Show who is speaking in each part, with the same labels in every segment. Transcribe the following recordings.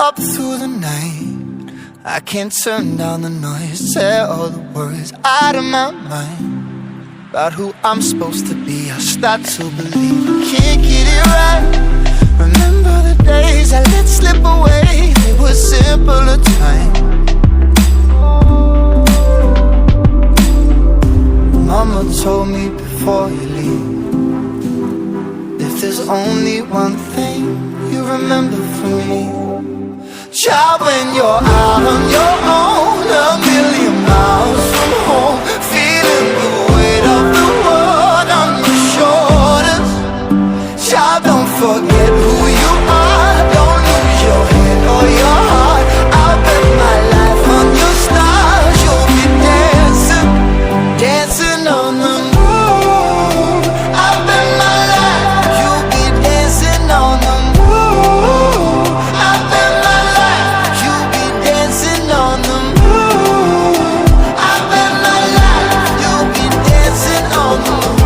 Speaker 1: up through the night. I can't turn down the noise, tear all the words out of my mind about who I'm supposed to be. I start to believe I can't get it right. Remember the days I let slip away, they were simpler times. Mama told me before you leave, if there's only one thing you remember from me, child, when you're out on your own, a million miles from home, feeling the weight of the world on your shoulders. Child, don't forget who you are, don't lose your head or your heart. I'll bet my life on your stars, you'll be dancing, dancing on the moon. I'll bet my life, you'll be dancing on the moon. I'll bet my life, you'll be dancing on the moon. I'll bet my life, you'll be dancing on the moon.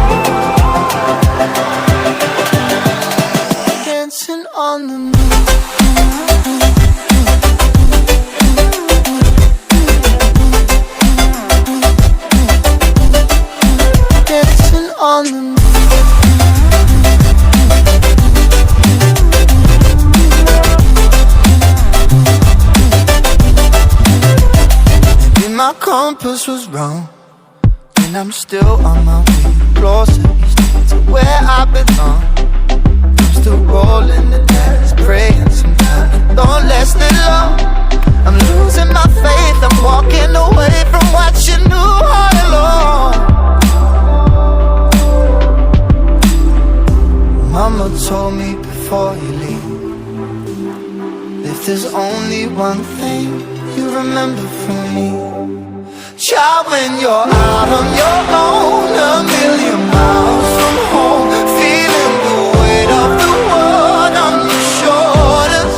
Speaker 1: Dancing on the moon. Dancing on the moon. Maybe my compass was wrong, and I'm still on my way closer to where I belong. I'm still rolling the dice, praying sometimes it don't last that long. I'm losing my faith, I'm walking away from what you knew all along. Mama told me before you leave, if there's only one thing you remember from me, child, when you're out on your own, a million miles from home, feeling the weight of the world on your shoulders.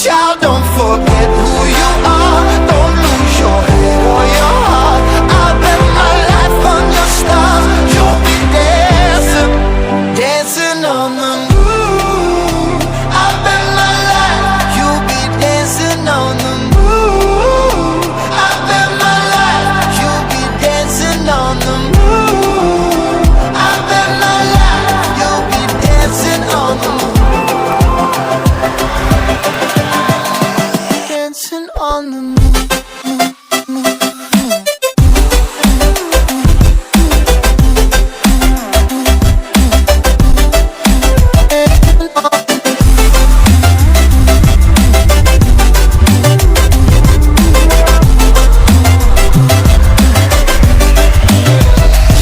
Speaker 1: Child, don't forget who you are, don't lose your head or your heart. I'll bet my life on your stars, you'll be dancing, dancing on the moon. I'll bet my life, you'll be dancing on the moon. I'll bet my life, you'll be dancing on the moon. I'll bet my life, you'll be dancing on the moon. Dancing on the moon.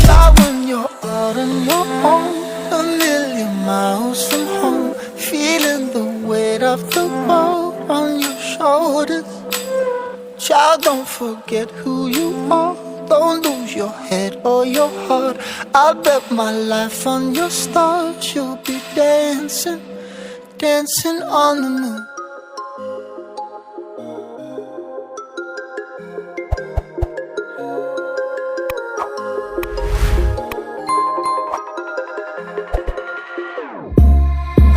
Speaker 1: Child, when you're out on your own, a million miles from home, feeling the weight of the world on your shoulders. Child, don't forget who you are, don't lose your head or your heart. I'll bet my life on your stars, you'll be dancing, dancing on the moon.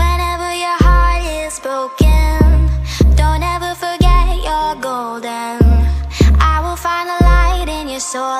Speaker 2: Whenever your heart is broken, don't ever forget you're golden. I will find the light in your soul.